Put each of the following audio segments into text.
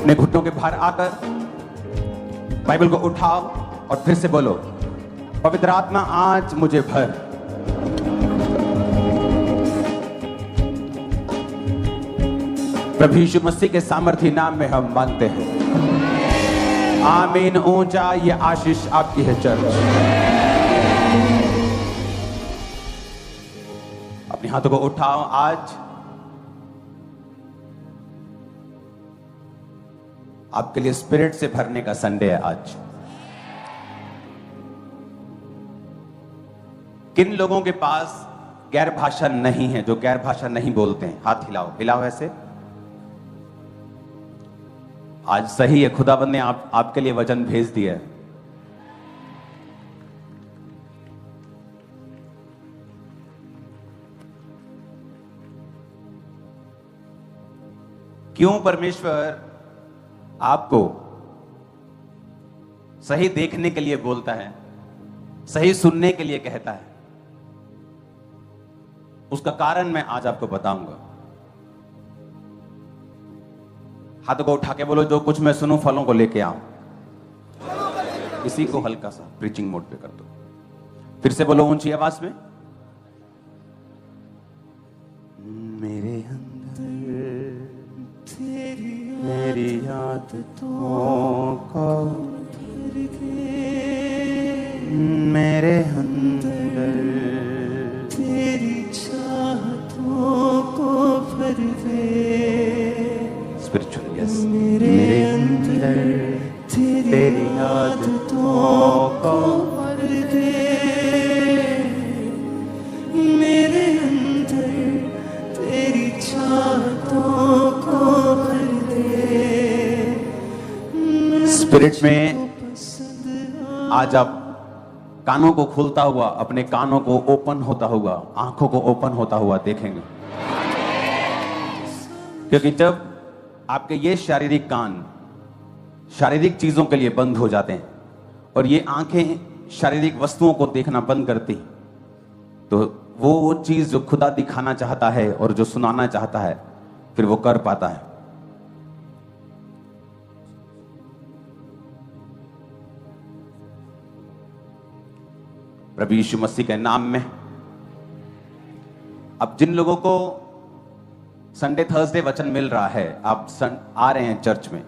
अपने घुटनों के बाहर आकर बाइबल को उठाओ और फिर से बोलो, पवित्र आत्मा आज मुझे भर। प्रभु यीशु मसीह के सामर्थी नाम में हम मांगते हैं, आमीन। ऊंचा ये आशीष आपकी है चर्च। अपने हाथों को उठाओ। आज आपके लिए स्पिरिट से भरने का संडे है। आज किन लोगों के पास गैर भाषा नहीं है, जो गैर भाषा नहीं बोलते हैं? हाथ हिलाओ, हिलाओ ऐसे। आज सही है, खुदावंद ने आपके लिए वचन भेज दिया है। क्यों परमेश्वर आपको सही देखने के लिए बोलता है, सही सुनने के लिए कहता है? उसका कारण मैं आज आपको बताऊंगा। हाथों को उठा के बोलो, जो कुछ मैं सुनूं फलों को लेके आऊं। इसी को हल्का सा प्रीचिंग मोड पे कर दो। फिर से बोलो ऊंची आवाज में, मेरे अंदर मेरी आदतों को भर दे, मेरे अंदर तेरी चाहतों को भर दे। Spiritual, yes. मेरे अंदर तेरी आदतों को भर दे, मेरे अंदर तेरी चाहतों को भर दे। स्पिरिट में आज आप कानों को खोलता हुआ, अपने कानों को ओपन होता हुआ, आंखों को ओपन होता हुआ देखेंगे। क्योंकि जब आपके ये शारीरिक कान शारीरिक चीजों के लिए बंद हो जाते हैं और ये आंखें शारीरिक वस्तुओं को देखना बंद करती, तो वो चीज जो खुदा दिखाना चाहता है और जो सुनाना चाहता है, फिर वो कर पाता है। प्रभु यीशु मसीह के नाम में अब जिन लोगों को संडे थर्सडे वचन मिल रहा है, आप आ रहे हैं चर्च में,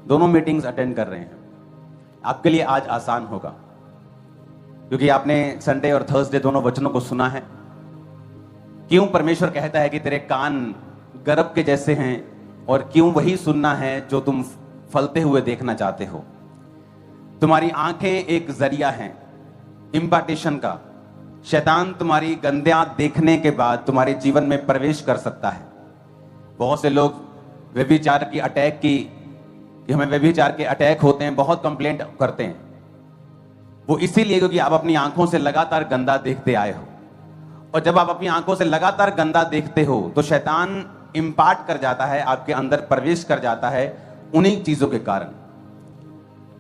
दोनों मीटिंग्स अटेंड कर रहे हैं, आपके लिए आज आसान होगा, क्योंकि आपने संडे और थर्सडे दोनों वचनों को सुना है। क्यों परमेश्वर कहता है कि तेरे कान गर्भ के जैसे हैं, और क्यों वही सुनना है जो तुम फलते हुए देखना चाहते हो। तुम्हारी आंखें एक जरिया हैं इम्पार्टेशन का। शैतान तुम्हारी गंदियां देखने के बाद तुम्हारे जीवन में प्रवेश कर सकता है। बहुत से लोग व्यभिचार की अटैक की, कि हमें व्यभिचार के अटैक होते हैं, बहुत कंप्लेंट करते हैं। वो इसीलिए क्योंकि आप अपनी आंखों से लगातार गंदा देखते आए हो, और जब आप अपनी आंखों से लगातार गंदा देखते हो तो शैतान इम्पार्ट कर जाता है, आपके अंदर प्रवेश कर जाता है उन्हीं चीजों के कारण।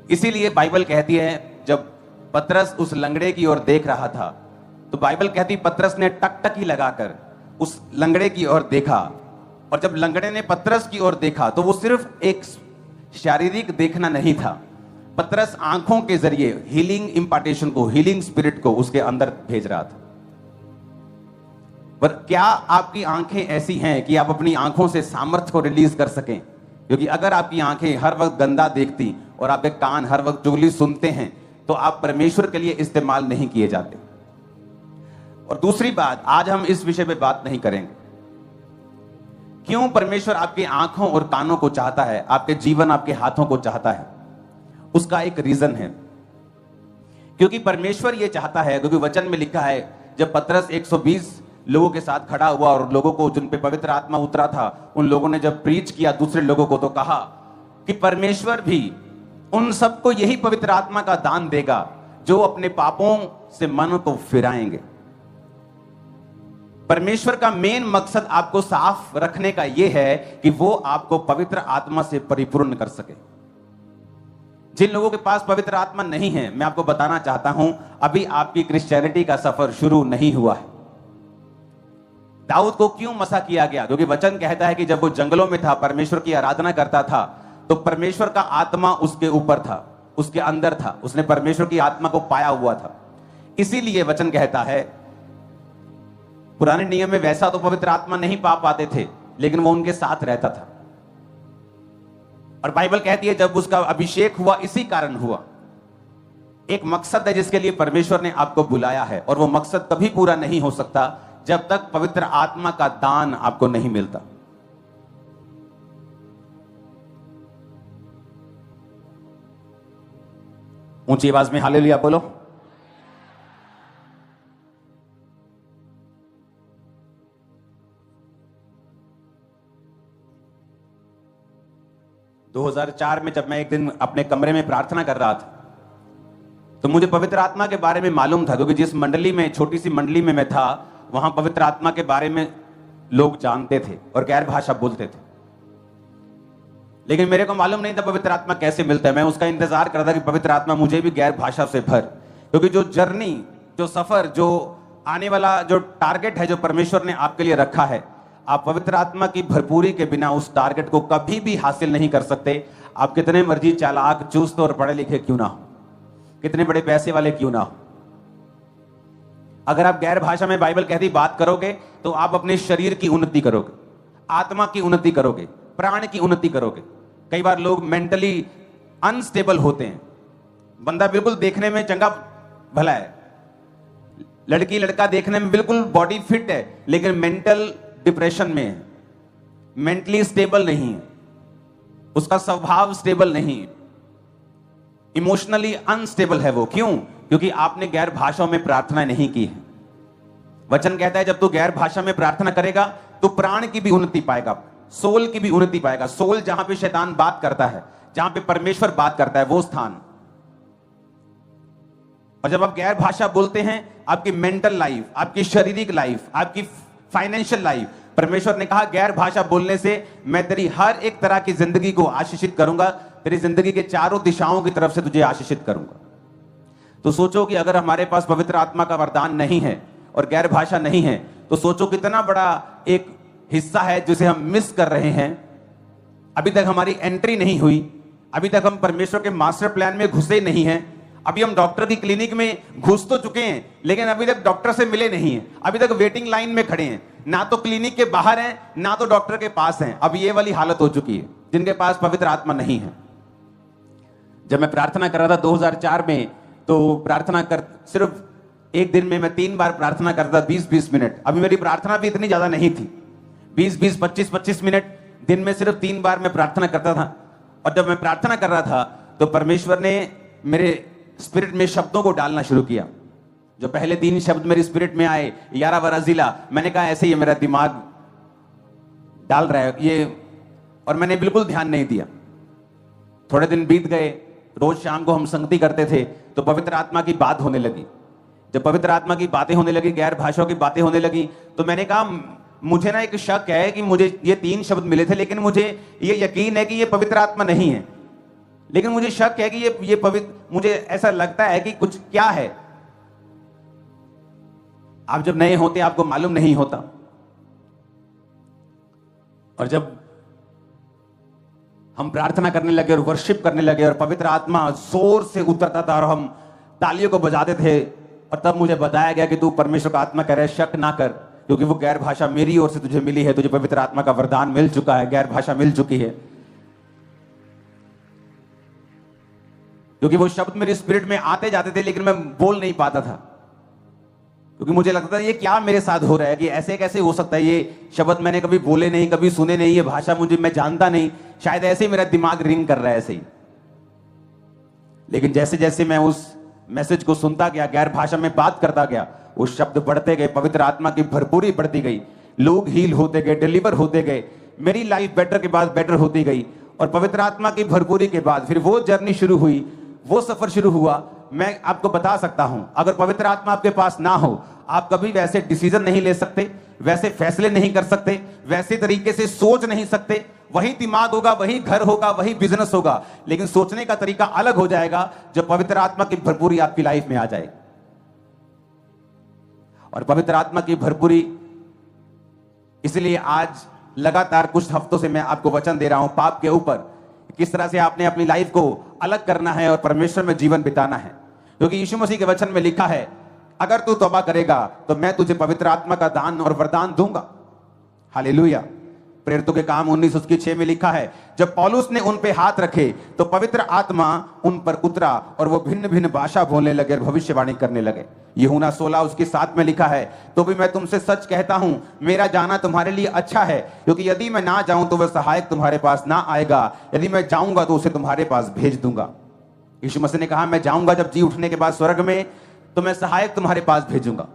इसीलिए बाइबल कहती है, जब पतरस उस लंगड़े की ओर देख रहा था, तो बाइबल कहती पतरस ने टकटकी लगाकर उस लंगड़े की ओर देखा, और जब लंगड़े ने पतरस की ओर देखा तो वो सिर्फ एक शारीरिक देखना नहीं था, पतरस आंखों के जरिए हीलिंग इम्पार्टेशन को, हीलिंग स्पिरिट को उसके अंदर भेज रहा था। पर क्या आपकी आंखें ऐसी हैं कि आप अपनी आंखों से सामर्थ्य को रिलीज कर सकें? क्योंकि अगर आपकी आंखें हर वक्त गंदा देखती और आपके कान हर वक्त चुगली सुनते हैं, तो आप परमेश्वर के लिए इस्तेमाल नहीं किए जाते। और दूसरी बात, आज हम इस विषय पे बात नहीं करेंगे क्यों परमेश्वर आपकी आंखों और कानों को चाहता है, आपके जीवन, आपके हाथों को चाहता है। उसका एक रीजन है, क्योंकि परमेश्वर यह चाहता है, क्योंकि वचन में लिखा है, जब पतरस 120 लोगों के साथ खड़ा हुआ और लोगों को, जिन पे पवित्र आत्मा उतरा था, उन लोगों ने जब प्रीच किया दूसरे लोगों को, तो कहा कि परमेश्वर भी उन सबको यही पवित्र आत्मा का दान देगा जो अपने पापों से मन को फिराएंगे। परमेश्वर का मेन मकसद आपको साफ रखने का यह है कि वो आपको पवित्र आत्मा से परिपूर्ण कर सके। जिन लोगों के पास पवित्र आत्मा नहीं है, मैं आपको बताना चाहता हूं, अभी आपकी क्रिश्चियनिटी का सफर शुरू नहीं हुआ है। दाऊद को क्यों मसा किया गया? क्योंकि वचन कहता है कि जब वो जंगलों में था, परमेश्वर की आराधना करता था, तो परमेश्वर का आत्मा उसके ऊपर था, उसके अंदर था, उसने परमेश्वर की आत्मा को पाया हुआ था। इसीलिए वचन कहता है, पुराने नियम में वैसा तो पवित्र आत्मा नहीं पा पाते थे, लेकिन वो उनके साथ रहता था। और बाइबल कहती है जब उसका अभिषेक हुआ, इसी कारण हुआ। एक मकसद है जिसके लिए परमेश्वर ने आपको बुलाया है, और वो मकसद कभी पूरा नहीं हो सकता जब तक पवित्र आत्मा का दान आपको नहीं मिलता। ऊंची आवाज में हालेलुया बोलो। दो 2004 में जब मैं एक दिन अपने कमरे में प्रार्थना कर रहा था, तो मुझे पवित्र आत्मा के बारे में मालूम था, क्योंकि जिस मंडली में, छोटी सी मंडली में मैं था, वहां पवित्र आत्मा के बारे में लोग जानते थे और गैर भाषा बोलते थे। लेकिन मेरे को मालूम नहीं था पवित्र आत्मा कैसे मिलता है। मैं उसका इंतजार कर रहा था कि पवित्र आत्मा मुझे भी गैर भाषा से भर, क्योंकि जो जर्नी, जो सफर, जो आने वाला जो टारगेट है जो परमेश्वर ने आपके लिए रखा है, आप पवित्र आत्मा की भरपूरी के बिना उस टारगेट को कभी भी हासिल नहीं कर सकते। आप कितने मर्जी चालाक, चुस्त और पढ़े लिखे क्यों ना हो, कितने बड़े पैसे वाले क्यों ना हो, अगर आप गैर भाषा में बाइबल कहती बात करोगे तो आप अपने शरीर की उन्नति करोगे, आत्मा की उन्नति करोगे, प्राण की उन्नति करोगे। कई बार लोग मेंटली अनस्टेबल होते हैं। बंदा बिल्कुल देखने में चंगा भला है, लड़की लड़का देखने में बिल्कुल बॉडी फिट है, लेकिन मेंटल डिप्रेशन में है, मेंटली स्टेबल नहीं है, उसका स्वभाव स्टेबल नहीं है, इमोशनली अनस्टेबल है वो। क्यों? क्योंकि आपने गैर भाषाओं में प्रार्थना नहीं की है। वचन कहता है जब तू गैर भाषा में प्रार्थना करेगा तो प्राण की भी उन्नति पाएगा, सोल की भी उन्नति पाएगा। सोल जहां पे शैतान बात करता है, जहां पे परमेश्वर बात करता है, वो स्थान। और जब आप गैर भाषा बोलते हैं, आपकी मेंटल लाइफ, आपकी शारीरिक लाइफ, आपकी फाइनेंशियल लाइफ, परमेश्वर ने कहा गैर भाषा बोलने से मैं तेरी हर एक तरह की जिंदगी को आशीषित करूंगा, तेरी जिंदगी के चारों दिशाओं की तरफ से तुझे आशीषित करूंगा। तो सोचो कि अगर हमारे पास पवित्र आत्मा का वरदान नहीं है और गैर भाषा नहीं है, तो सोचो कितना बड़ा एक हिस्सा है जिसे हम मिस कर रहे हैं। अभी तक हमारी एंट्री नहीं हुई, अभी तक हम परमेश्वर के मास्टर प्लान में घुसे नहीं हैं। अभी हम डॉक्टर की क्लिनिक में घुस तो चुके हैं, लेकिन अभी तक डॉक्टर से मिले नहीं हैं। अभी तक वेटिंग लाइन में खड़े हैं, ना तो क्लिनिक के बाहर हैं, ना तो डॉक्टर के पास हैं। अब ये वाली हालत हो चुकी है जिनके पास पवित्र आत्मा नहीं है। जब मैं प्रार्थना कर रहा था 2004 में, तो प्रार्थना कर सिर्फ एक दिन में मैं 3 बार प्रार्थना करता, 20-20 मिनट। अभी मेरी प्रार्थना भी इतनी ज्यादा नहीं थी, 20-20, 25-25 मिनट दिन में सिर्फ 3 बार मैं प्रार्थना करता था। और जब मैं प्रार्थना कर रहा था तो परमेश्वर ने मेरे स्पिरिट में शब्दों को डालना शुरू किया। जो पहले 3 शब्द मेरी स्पिरिट में आए, यारा वरा जिला, मैंने कहा ऐसे ही मेरा दिमाग डाल रहा है ये, और मैंने बिल्कुल ध्यान नहीं दिया। थोड़े दिन बीत गए, रोज शाम को हम संगति करते थे, तो पवित्र आत्मा की बात होने लगी। जब पवित्र आत्मा की बातें होने लगी, गैर भाषाओं की बातें होने लगी, तो मैंने कहा मुझे ना एक शक है कि मुझे ये 3 शब्द मिले थे, लेकिन मुझे ये यकीन है कि ये पवित्र आत्मा नहीं है। लेकिन मुझे शक है कि ये पवित्र, मुझे ऐसा लगता है कि कुछ क्या है। आप जब नए होते आपको मालूम नहीं होता, और जब हम प्रार्थना करने लगे और वर्शिप करने लगे और पवित्र आत्मा जोर से उतरता था और हम तालियों को बजाते थे, और तब मुझे बताया गया कि तू परमेश्वर का आत्मा कह रहा है, शक ना कर, क्योंकि वो गैर भाषा मेरी ओर से तुझे मिली है, तुझे पवित्र आत्मा का वरदान मिल चुका है, गैर भाषा मिल चुकी है। क्योंकि वो शब्द मेरी स्पिरिट में आते जाते थे, लेकिन मैं बोल नहीं पाता था, क्योंकि मुझे लगता था ये क्या मेरे साथ हो रहा है, कि ऐसे कैसे हो सकता है, ये शब्द मैंने कभी बोले नहीं, कभी सुने नहीं, ये भाषा मुझे, मैं जानता नहीं, शायद ऐसे ही मेरा दिमाग रिंग कर रहा है ऐसे ही। लेकिन जैसे जैसे मैं उस मैसेज को सुनता गया, गैर भाषा में बात करता गया, वो शब्द बढ़ते गए, पवित्र आत्मा की भरपूरी बढ़ती गई, लोग हील होते गए, डिलीवर होते गए, मेरी लाइफ बेटर के बाद बेटर होती गई। और पवित्र आत्मा की भरपूरी के बाद फिर वो जर्नी शुरू हुई, वो सफर शुरू हुआ। मैं आपको बता सकता हूं, अगर पवित्र आत्मा आपके पास ना हो, आप कभी वैसे डिसीजन नहीं ले सकते, वैसे फैसले नहीं कर सकते, वैसे तरीके से सोच नहीं सकते। वही दिमाग होगा, वही घर होगा, वही बिजनेस होगा, लेकिन सोचने का तरीका अलग हो जाएगा जब पवित्र आत्मा की भरपूरी आपकी लाइफ में आ जाए। और पवित्र आत्मा की भरपूरी, इसलिए आज लगातार कुछ हफ्तों से मैं आपको वचन दे रहा हूं पाप के ऊपर, किस तरह से आपने अपनी लाइफ को अलग करना है और परमेश्वर में जीवन बिताना है। क्योंकि यीशु मसीह के वचन में लिखा है, अगर तू तौबा करेगा तो मैं तुझे पवित्र आत्मा का दान और वरदान दूंगा। हालेलुया। प्रेरितों के काम 19:6 में लिखा है, जब पौलुस ने उन पे हाथ रखे तो पवित्र आत्मा उन पर उतरा और वो भिन्न भिन्न भाषा बोलने लगे और भविष्यवाणी करने लगे। यूहन्ना 16:7 में लिखा है, तो भी मैं तुमसे सच कहता हूं, मेरा जाना तुम्हारे लिए अच्छा है, क्योंकि यदि मैं ना जाऊं तो वह सहायक तुम्हारे पास ना आएगा, यदि मैं जाऊंगा तो उसे तुम्हारे पास भेज दूंगा। यीशु मसीह ने कहा, मैं जाऊंगा जब जी उठने के बाद स्वर्ग में, तो मैं सहायक तुम्हारे पास भेजूंगा।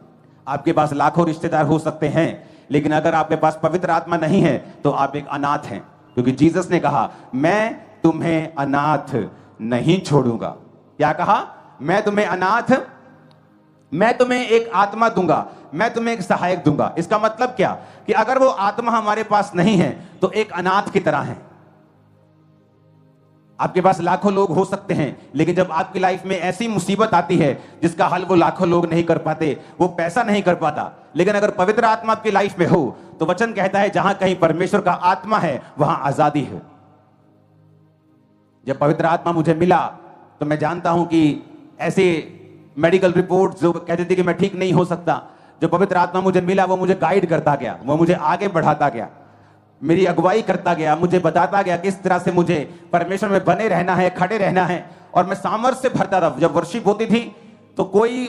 आपके पास लाखों रिश्तेदार हो सकते हैं, लेकिन अगर आपके पास पवित्र आत्मा नहीं है तो आप एक अनाथ हैं, क्योंकि जीसस ने कहा, मैं तुम्हें अनाथ नहीं छोड़ूंगा। क्या कहा? मैं तुम्हें एक आत्मा दूंगा, मैं तुम्हें एक सहायक दूंगा। इसका मतलब क्या? कि अगर वो आत्मा हमारे पास नहीं है तो एक अनाथ की तरह है। आपके पास लाखों लोग हो सकते हैं, लेकिन जब आपकी लाइफ में ऐसी मुसीबत आती है जिसका हल वो लाखों लोग नहीं कर पाते, वो पैसा नहीं कर पाता, लेकिन अगर पवित्र आत्मा आपकी लाइफ में हो तो वचन कहता है, जहां कहीं परमेश्वर का आत्मा है वहां आजादी है। जब पवित्र आत्मा मुझे मिला तो मैं जानता हूं कि ऐसे मेडिकल रिपोर्ट जो कहते थे कि मैं ठीक नहीं हो सकता, जब पवित्र आत्मा मुझे मिला वो मुझे गाइड करता गया, वो मुझे आगे बढ़ाता गया, मेरी अगुवाई करता गया, मुझे बताता गया किस तरह से मुझे परमेश्वर में बने रहना है, खड़े रहना है। और मैं सामर्थ्य से भरता था। जब वर्शिप होती थी तो कोई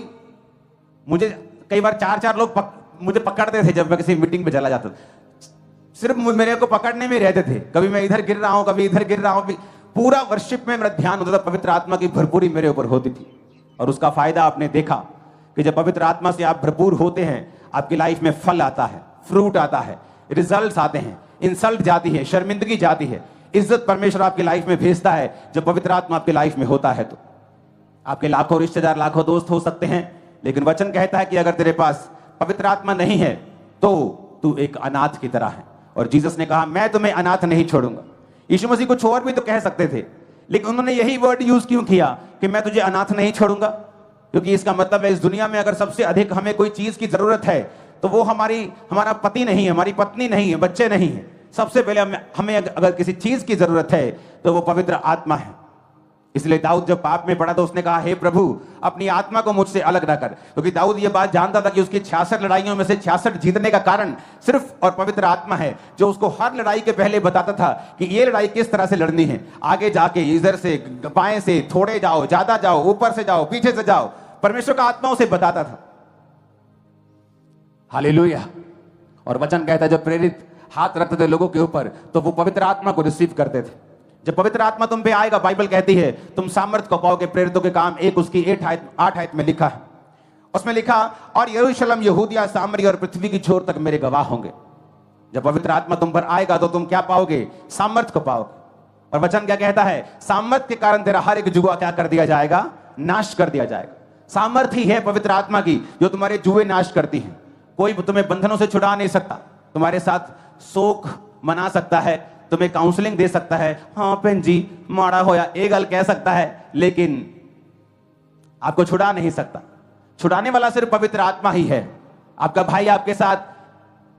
मुझे कई बार 4-4 लोग मुझे पकड़ते थे जब मैं किसी मीटिंग में चला जाता था। सिर्फ मेरे को पकड़ने में रहते थे, कभी मैं इधर गिर रहा हूं, कभी इधर गिर रहा हूं। पूरा वर्शिप में मेरा ध्यान होता था, पवित्र आत्मा की भरपूरी मेरे ऊपर होती थी। और उसका फायदा आपने देखा कि जब पवित्र आत्मा से आप भरपूर होते हैं, आपकी लाइफ में फल आता है, फ्रूट आता है, रिजल्ट्स आते हैं, इंसल्ट जाती है, शर्मिंदगी जाती है, इज्जत परमेश्वर आपकी लाइफ में भेजता है। जब पवित्र आत्मा आपकी लाइफ में होता है तो आपके लाखों रिश्तेदार, लाखों दोस्त हो सकते हैं, लेकिन वचन कहता है कि अगर तेरे पास पवित्र आत्मा नहीं है तो तू एक अनाथ की तरह है। और जीसस ने कहा, मैं तुम्हें अनाथ नहीं छोड़ूंगा। यीशु मसीह कुछ और भी तो कह सकते थे, लेकिन उन्होंने यही वर्ड यूज क्यों किया कि मैं तुझे अनाथ नहीं छोड़ूंगा? क्योंकि इसका मतलब है, इस दुनिया में अगर सबसे अधिक हमें कोई चीज की जरूरत है तो वो हमारा पति नहीं है, हमारी पत्नी नहीं है, बच्चे नहीं है। सबसे पहले हमें अगर किसी चीज की जरूरत है तो वो पवित्र आत्मा है। इसलिए दाऊद जब पाप में पड़ा तो उसने कहा, हे प्रभु, अपनी आत्मा को मुझसे अलग ना कर। क्योंकि दाऊद ये बात जानता था कि उसकी 66 लड़ाइयों में से 66 जीतने का कारण सिर्फ और पवित्र आत्मा है, जो उसको हर लड़ाई के पहले बताता था कि ये लड़ाई किस तरह से लड़नी है। आगे जाके इधर से, बाएं से, थोड़े जाओ, ज्यादा जाओ, ऊपर से जाओ, पीछे से जाओ, परमेश्वर का आत्मा उसे बताता था। हालेलुया। और वचन कहता है, जब प्रेरित हाथ रखते थे लोगों के ऊपर तो वो पवित्र आत्मा को रिसीव करते थे। जब पवित्र आत्मा तुम पे आएगा, बाइबल कहती है, तुम सामर्थ को पाओगे। प्रेरितों के काम 1 उसकी 8 आयत में लिखा है, उसमें लिखा, और यरूशलेम, यहूदिया, सामरिया और पृथ्वी की छोर तक मेरे गवाह होंगे। जब पवित्र आत्मा तुम पर आएगा तो तुम क्या पाओगे? सामर्थ को पाओगे। और वचन क्या कहता है? सामर्थ के कारण तेरा हर एक जुआ क्या कर दिया जाएगा? नाश कर दिया जाएगा। सामर्थ ही है पवित्र आत्मा की जो तुम्हारे जुए नाश करती है। कोई तुम्हें बंधनों से छुड़ा नहीं सकता, तुम्हारे साथ शोक मना सकता है, तुम्हें काउंसलिंग दे सकता है, हाँ बहन जी माड़ा होया, एक गल कह सकता है, लेकिन आपको छुड़ा नहीं सकता। छुड़ाने वाला सिर्फ पवित्र आत्मा ही है। आपका भाई आपके साथ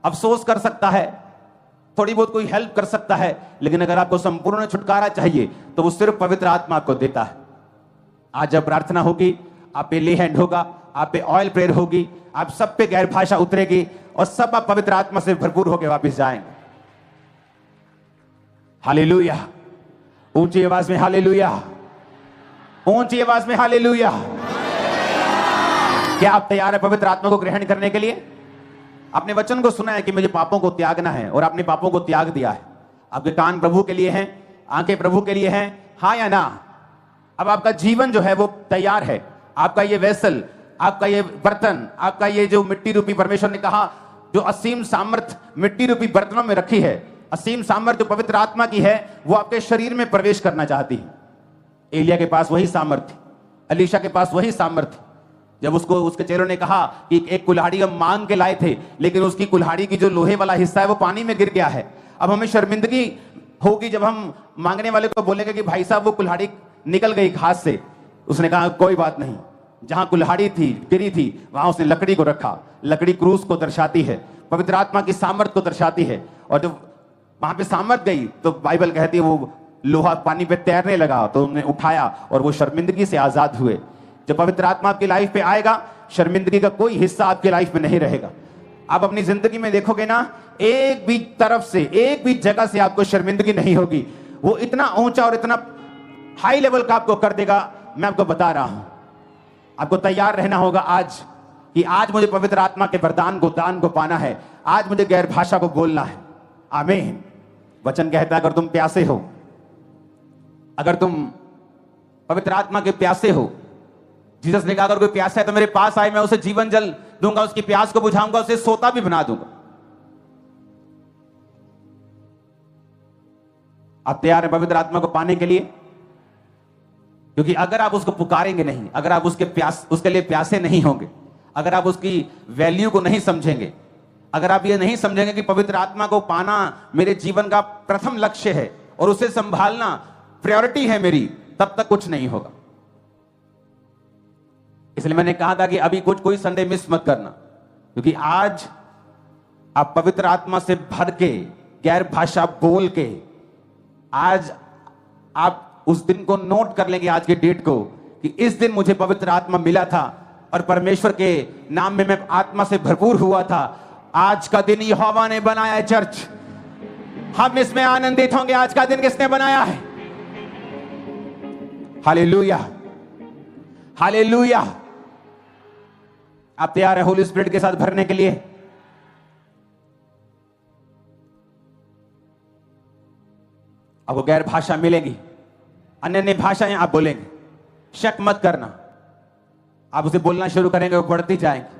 अफसोस कर सकता है, थोड़ी बहुत कोई हेल्प कर सकता है, लेकिन अगर आपको संपूर्ण छुटकारा चाहिए तो वो सिर्फ पवित्र आत्मा आपको देता है। आज जब प्रार्थना होगी, आप पे ले हैंड होगा, आप पे ऑयल प्रेयर होगी, आप सब पे गैर भाषा उतरेगी और सब आप पवित्र आत्मा से भरपूर होकर वापस जाएंगे। हालेलुया। ऊंची आवाज में हालेलुया, ऊंची आवाज में हालेलुया। क्या आप तैयार है पवित्र आत्मा को ग्रहण करने के लिए? आपने वचन को सुना है कि मुझे पापों को त्यागना है और आपने पापों को त्याग दिया है। आपके कान प्रभु के लिए हैं, आंखें प्रभु के लिए हैं, हाँ या ना? अब आपका जीवन जो है वो तैयार है। आपका ये वेसल, आपका ये बर्तन, आपका ये जो मिट्टी रूपी, परमेश्वर ने कहा जो असीम सामर्थ मिट्टी रूपी बर्तनों में रखी है, असीम सामर्थ जो पवित्र आत्मा की है, वो आपके शरीर में प्रवेश करना चाहती है। एलिया के पास वही सामर्थ्य, अलीशा के पास वही सामर्थ्य। जब उसको उसके चेलों ने कहा कि एक कुल्हाड़ी हम मांग के लाए थे, लेकिन उसकी कुल्हाड़ी की जो लोहे वाला हिस्सा है वो पानी में गिर गया है। अब हमें शर्मिंदगी होगी जब हम मांगने वाले को बोलेंगे कि भाई साहब वो कुल्हाड़ी निकल गई हाथ से। उसने कहा कोई बात नहीं, जहां कुल्हाड़ी थी, गिरी थी, वहां उसने लकड़ी को रखा। लकड़ी क्रूस को दर्शाती है, पवित्र आत्मा की सामर्थ को दर्शाती है। और जब वहां पे सामर्थ गई तो बाइबल कहती है वो लोहा पानी पे तैरने लगा तो उन्होंने उठाया और वो शर्मिंदगी से आजाद हुए। जब पवित्र आत्मा आपकी लाइफ पे आएगा, शर्मिंदगी का कोई हिस्सा आपकी लाइफ में नहीं रहेगा। आप अपनी जिंदगी में देखोगे ना, एक भी तरफ से, एक भी जगह से आपको शर्मिंदगी नहीं होगी। वो इतना ऊंचा और इतना हाई लेवल का आपको कर देगा। मैं आपको बता रहा हूं, आपको तैयार रहना होगा आज कि आज मुझे पवित्र आत्मा के वरदान को, दान को पाना है। आज मुझे गैर भाषा को बोलना है। आमीन। वचन कहता है अगर तुम प्यासे हो, अगर तुम पवित्र आत्मा के प्यासे हो, जीसस ने कहा अगर कोई प्यासा है तो मेरे पास आए, मैं उसे जीवन जल दूंगा, उसकी प्यास को बुझाऊंगा, उसे सोता भी बना दूंगा। आप तैयार हैं पवित्र आत्मा को पाने के लिए? क्योंकि अगर आप उसको पुकारेंगे नहीं, अगर आप उसके लिए प्यासे नहीं होंगे, अगर आप उसकी वैल्यू को नहीं समझेंगे, अगर आप ये नहीं समझेंगे कि पवित्र आत्मा को पाना मेरे जीवन का प्रथम लक्ष्य है और उसे संभालना प्रायोरिटी है मेरी, तब तक कुछ नहीं होगा। इसलिए मैंने कहा था कि अभी कोई संडे मिस मत करना, क्योंकि आज आप पवित्र आत्मा से भर के, गैर भाषा बोल के, आज आप उस दिन को नोट कर लेंगे, आज के डेट को, कि इस दिन मुझे पवित्र आत्मा मिला था और परमेश्वर के नाम में मैं आत्मा से भरपूर हुआ था। आज का दिन यहोवा ने बनाया है चर्च, हम इसमें आनंदित होंगे। आज का दिन किसने बनाया है? Hallelujah, hallelujah. आप तैयार है होली स्पिरिट के साथ भरने के लिए? आपको गैर भाषा मिलेगी, अन्य भाषाएं आप बोलेंगे, शक मत करना। आप उसे बोलना शुरू करेंगे, वो बढ़ती जाएंगे।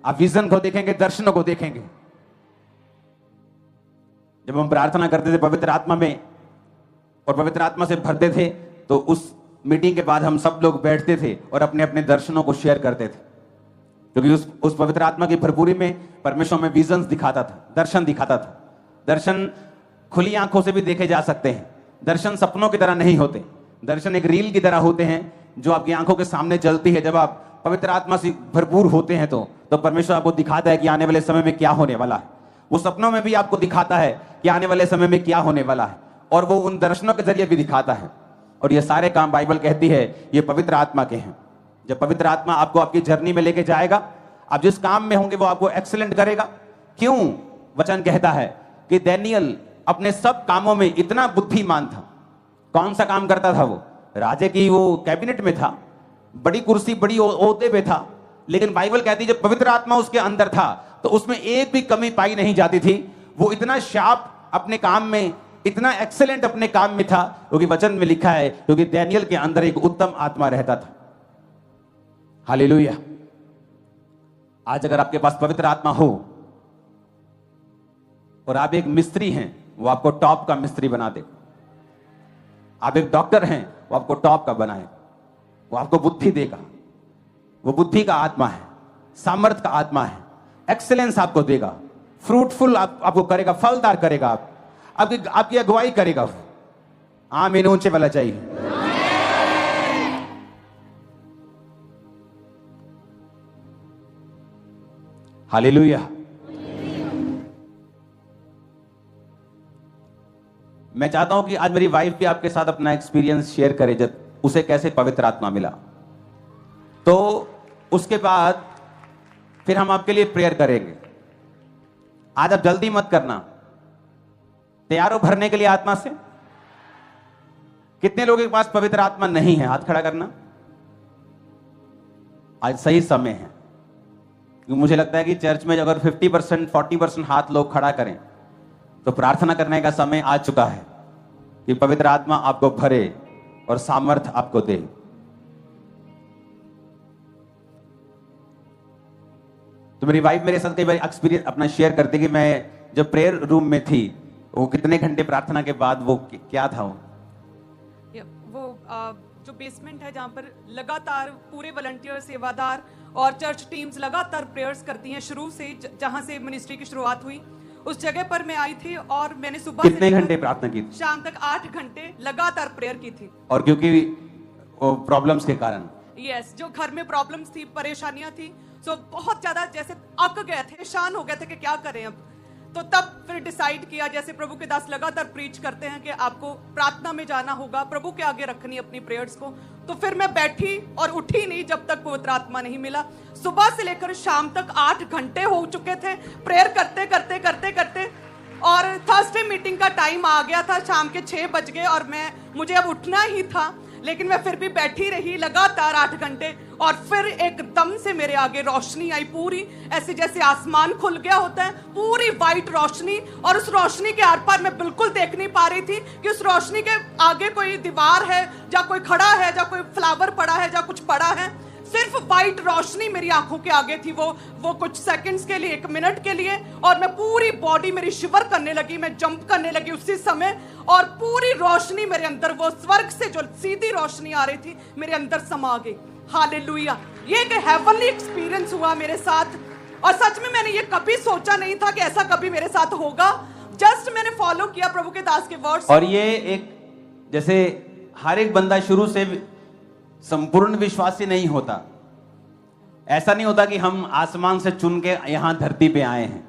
आप विजन को देखेंगे, दर्शनों को देखेंगे। जब हम प्रार्थना करते थे पवित्र आत्मा में और पवित्र आत्मा से भरते थे, तो उस मीटिंग के बाद हम सब लोग बैठते थे और अपने अपने दर्शनों को शेयर करते थे, क्योंकि उस पवित्र आत्मा की भरपूरी में परमेश्वर में विजन्स दिखाता था, दर्शन दिखाता था। दर्शन खुली आंखों से भी देखे जा सकते हैं। दर्शन सपनों की तरह नहीं होते। दर्शन एक रील की तरह होते हैं जो आपकी आंखों के सामने चलती है। जब आप पवित्र आत्मा से भरपूर होते हैं तो परमेश्वर आपको दिखाता है कि आने वाले समय में क्या होने वाला है। वो सपनों में भी आपको दिखाता है कि आने वाले समय में क्या होने वाला है, और वो उन दर्शनों के जरिए भी दिखाता है। और ये सारे काम बाइबल कहती है ये पवित्र आत्मा के हैं। जब पवित्र आत्मा आपको आपकी जर्नी में लेके जाएगा, आप जिस काम में होंगे वो आपको एक्सीलेंट करेगा। क्यों? वचन कहता है कि दानियेल अपने सब कामों में इतना बुद्धिमान था। कौन सा काम करता था वो? राजे की वो कैबिनेट में था, बड़ी कुर्सी, बड़ी ओहदे पे था, लेकिन बाइबल कहती है जब पवित्र आत्मा उसके अंदर था तो उसमें एक भी कमी पाई नहीं जाती थी। वो इतना शार्प अपने काम में, इतना एक्सेलेंट अपने काम में था, क्योंकि वचन में लिखा है क्योंकि दानियेल के अंदर एक उत्तम आत्मा रहता था। हालेलुया। आज अगर आपके पास पवित्र आत्मा हो और आप एक मिस्त्री हैं, वो आपको टॉप का मिस्त्री बना दे। आप एक डॉक्टर हैं, वो आपको टॉप का बनाए। वो आपको बुद्धि देगा। वो बुद्धि का आत्मा है, सामर्थ का आत्मा है, एक्सेलेंस आपको देगा, फ्रूटफुल आपको करेगा, फलदार करेगा, आपकी अगुवाई करेगा। आमीन। ऊंचे वाला चाहिए। हालेलुया। मैं चाहता हूं कि आज मेरी वाइफ भी आपके साथ अपना एक्सपीरियंस शेयर करे, जब उसे कैसे पवित्र आत्मा मिला। तो उसके बाद फिर हम आपके लिए प्रेयर करेंगे। आज आप जल्दी मत करना। तैयार हो भरने के लिए आत्मा से? कितने लोगों के पास पवित्र आत्मा नहीं है? हाथ खड़ा करना। आज सही समय है, क्योंकि मुझे लगता है कि चर्च में अगर 50% 40% हाथ लोग खड़ा करें तो प्रार्थना करने का समय आ चुका है कि पवित्र आत्मा आपको भरे और सामर्थ आपको दे। तो मेरी वाइफ मेरे साथ कई बार एक्सपीरियंस अपना शेयर करती कि मैं जब प्रेयर रूम में थी, वो कितने घंटे प्रार्थना के बाद वो क्या था वो जो बेसमेंट है जहाँ पर लगातार पूरे वॉलंटियर, सेवादार और चर्च टीम्स लगातार प्रेयर्स करती हैं शुरू से, जहाँ से मिनिस्ट्री की शुरुआत हुई, उस जगह पर मैं आई थी और मैंने सुबह कितने घंटे प्रार्थना की थी? शाम तक 8 घंटे लगातार प्रेयर की थी। और क्योंकि प्रॉब्लम्स के कारण, यस, जो घर में प्रॉब्लम्स थी, परेशानियां थी, सो बहुत ज्यादा जैसे अक गए थे, परेशान हो गए थे कि क्या करें अब। तो तब फिर डिसाइड किया, जैसे प्रभु के दास लगातार प्रीच करते हैं कि आपको प्रार्थना में जाना होगा, प्रभु के आगे रखनी अपनी प्रेयर्स को। तो फिर मैं बैठी और उठी नहीं जब तक पवित्र आत्मा नहीं मिला। सुबह से लेकर शाम तक 8 घंटे हो चुके थे प्रेयर करते करते करते करते, और थर्सडे मीटिंग का टाइम आ गया था, शाम के 6 बज गए और मुझे अब उठना ही था, लेकिन मैं फिर भी बैठी रही लगातार 8 घंटे। और फिर एकदम से मेरे आगे रोशनी आई, पूरी ऐसे जैसे आसमान खुल गया होता है, पूरी वाइट रोशनी। और उस रोशनी के आर पार मैं बिल्कुल देख नहीं पा रही थी कि उस रोशनी के आगे कोई दीवार है, या कोई खड़ा है, या कोई फ्लावर पड़ा है, या कुछ पड़ा है। सिर्फ वाइट रोशनी मेरी आंखों के आगे थी, वो कुछ सेकंड्स के लिए, 1 मिनट के लिए। और मैं पूरी बॉडी मेरी शिवर करने लगी, मैं जंप करने लगी उसी समय, और पूरी रोशनी मेरे अंदर, वो स्वर्ग से जो सीधी रोशनी आ रही थी मेरे अंदर समा गई। हालेलुया! ये एक हेवनली एक्सपीरियंस हुआ मेरे साथ, और सच में मैंने ये कभी सोचा नहीं था कि ऐसा कभी मेरे साथ होगा। जस्ट मैंने फॉलो किया प्रभु के दास के वर्ड्स। और ये एक, जैसे हर एक बंदा शुरू से संपूर्ण विश्वासी नहीं होता, ऐसा नहीं होता कि हम आसमान से चुन के यहां धरती पे आए हैं।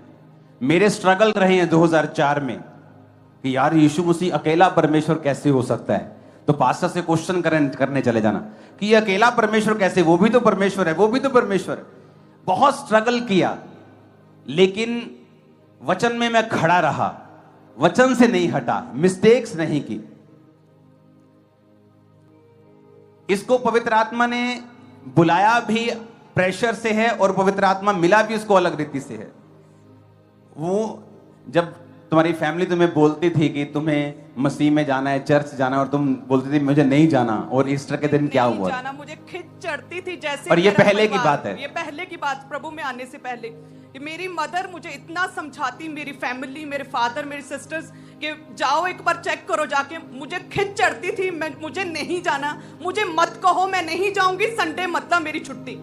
मेरे स्ट्रगल रहे हैं 2004 में कि यार यीशु मसीह अकेला परमेश्वर कैसे हो सकता है। तो पास्टर से क्वेश्चन करने चले जाना कि ये अकेला परमेश्वर कैसे, वो भी तो परमेश्वर है, वो भी तो परमेश्वर है। बहुत स्ट्रगल किया, लेकिन वचन में मैं खड़ा रहा, वचन से नहीं हटा, मिस्टेक्स नहीं की। इसको पवित्र आत्मा ने बुलाया भी प्रेशर से है, और पवित्र आत्मा मिला भी उसको अलग रीति से है। वो जब तुम्हारी फैमिली तुम्हें बोलती थी कि तुम्हें मसीह में जाना है, चर्च जाना है, और तुम बोलती थी मुझे नहीं जाना, और ईस्टर के दिन क्या हुआ जाना, मुझे खिंच चढ़ती थी जैसे। और ये पहले की बात है, ये पहले की बात, प्रभु में आने से पहले कि मेरी मदर मुझे इतना समझाती, मेरी फैमिली, मेरे फादर, मेरी सिस्टर्स, कि जाओ एक बार चेक करो जाके। मुझे खिंच चढ़ती थी, मुझे नहीं जाना, मुझे मत कहो, मैं नहीं जाऊंगी, संडे मतलब मेरी छुट्टी।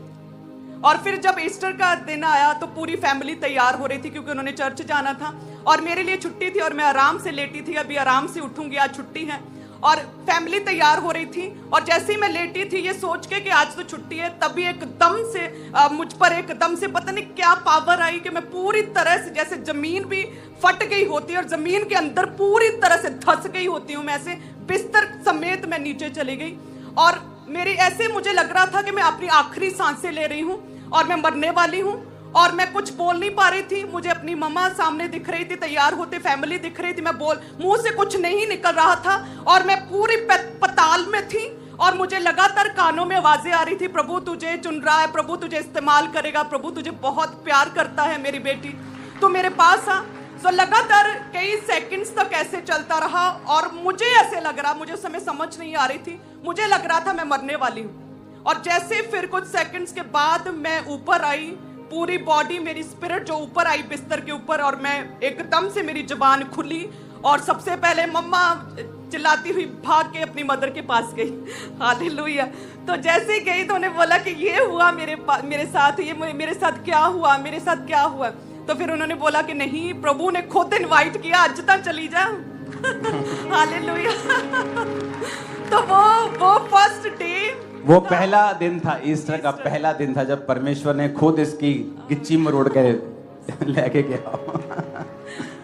और फिर जब ईस्टर का दिन आया तो पूरी फैमिली तैयार हो रही थी, क्योंकि उन्होंने चर्च जाना था, और मेरे लिए छुट्टी थी, और मैं आराम से लेटी थी, अभी आराम से उठूंगी, आज छुट्टी है। और फैमिली तैयार हो रही थी, और जैसे ही मैं लेटी थी ये सोच के कि आज तो छुट्टी है, तभी एकदम से मुझ पर एकदम से पता नहीं क्या पावर आई कि मैं पूरी तरह से, जैसे जमीन भी फट गई होती है और जमीन के अंदर पूरी तरह से धंस गई होती हूँ, मैं ऐसे बिस्तर समेत मैं नीचे चली गई। और मेरी ऐसे मुझे लग रहा था कि मैं अपनी आखिरी सांसें ले रही हूँ और मैं मरने वाली हूँ, और मैं कुछ बोल नहीं पा रही थी। मुझे अपनी मम्मा सामने दिख रही थी तैयार होते, फैमिली दिख रही थी, मैं मुंह से कुछ नहीं निकल रहा था, और मैं पूरी पताल में थी, और मुझे लगातार कानों में आवाजें आ रही थी, प्रभु तुझे चुन रहा है, प्रभु तुझे इस्तेमाल करेगा, प्रभु तुझे बहुत प्यार करता है मेरी बेटी, तो मेरे पास आ। तो लगातार कई सेकंड्स तक ऐसे चलता रहा, और मुझे ऐसे लग रहा, मुझे उस समय समझ नहीं आ रही थी, मुझे लग रहा था मैं मरने वाली हूँ। और जैसे फिर कुछ सेकंड्स के बाद मैं ऊपर आई, पूरी बॉडी मेरी स्पिरिट जो ऊपर आई बिस्तर के ऊपर, और मैं एकदम से मेरी जुबान खुली, और सबसे पहले मम्मा चिल्लाती हुई भाग के अपनी मदर के पास गई। हालेलुया! तो जैसे ही गई तो उन्हें बोला कि ये हुआ मेरे साथ, ये मेरे साथ क्या हुआ, मेरे साथ क्या हुआ। तो फिर उन्होंने बोला कि नहीं, प्रभु ने खुद इनवाइट किया, आज तक चली जा। हालेलुया! तो वो फर्स्ट डे, वो पहला दिन था, ईस्टर का पहला दिन था, जब परमेश्वर ने खुद इसकी गिच्ची मरोड़ के लेके गया।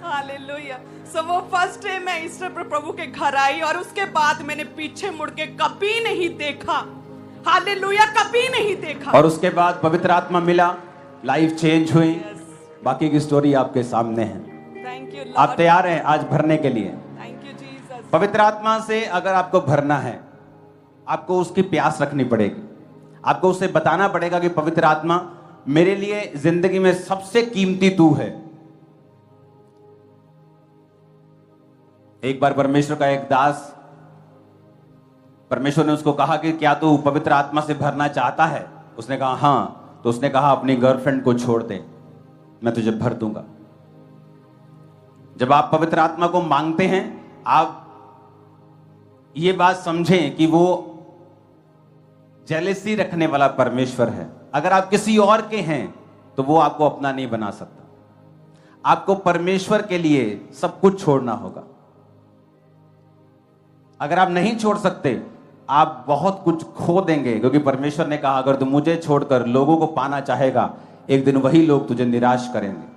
हालेलुया! सो वो फर्स्ट डे मैं ईस्टर पर प्रभु के घर आई, और उसके बाद मैंने पीछे मुड़ के कभी नहीं देखा। हालेलुया! कभी नहीं देखा। और उसके बाद पवित्र आत्मा मिला, लाइफ चेंज हुई। बाकी की स्टोरी आपके सामने है। Thank you. आप तैयार हैं आज भरने के लिए? Thank you Jesus. पवित्र आत्मा से अगर आपको भरना है, आपको उसकी प्यास रखनी पड़ेगी, आपको उसे बताना पड़ेगा कि पवित्र आत्मा मेरे लिए जिंदगी में सबसे कीमती तू है। एक बार परमेश्वर का एक दास, परमेश्वर ने उसको कहा कि क्या तू पवित्र आत्मा से भरना चाहता है? उसने कहा हाँ। तो उसने कहा अपनी गर्लफ्रेंड को छोड़ दे, मैं तुझे भर दूंगा। जब आप पवित्र आत्मा को मांगते हैं, आप ये बात समझें कि वो जेलसी रखने वाला परमेश्वर है। अगर आप किसी और के हैं तो वो आपको अपना नहीं बना सकता। आपको परमेश्वर के लिए सब कुछ छोड़ना होगा। अगर आप नहीं छोड़ सकते, आप बहुत कुछ खो देंगे, क्योंकि परमेश्वर ने कहा अगर तू मुझे छोड़कर लोगों को पाना चाहेगा, एक दिन वही लोग तुझे निराश करेंगे।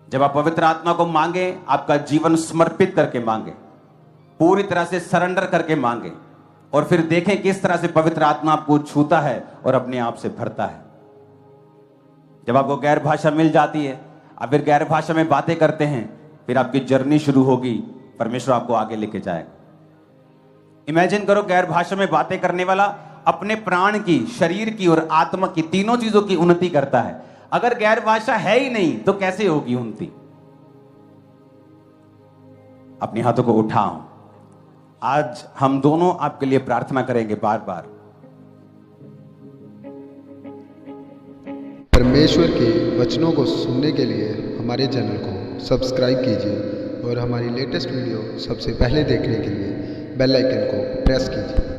जब आप पवित्र आत्मा को मांगे, आपका जीवन समर्पित करके मांगे, पूरी तरह से सरेंडर करके मांगे, और फिर देखें किस तरह से पवित्र आत्मा आपको छूता है और अपने आप से भरता है। जब आपको गैर भाषा मिल जाती है, आप फिर गैर भाषा में बातें करते हैं, फिर आपकी जर्नी शुरू होगी, परमेश्वर आपको आगे लेके जाएगा। इमेजिन करो, गैर भाषा में बातें करने वाला अपने प्राण की, शरीर की और आत्मा की, तीनों चीजों की उन्नति करता है। अगर गैर भाषा है ही नहीं तो कैसे होगी उन्नति? अपने हाथों को उठाओ। आज हम दोनों आपके लिए प्रार्थना करेंगे बार बार। परमेश्वर के वचनों को सुनने के लिए हमारे चैनल को सब्सक्राइब कीजिए और हमारी लेटेस्ट वीडियो सबसे पहले देखने के लिए बेल आइकन को प्रेस कीजिए।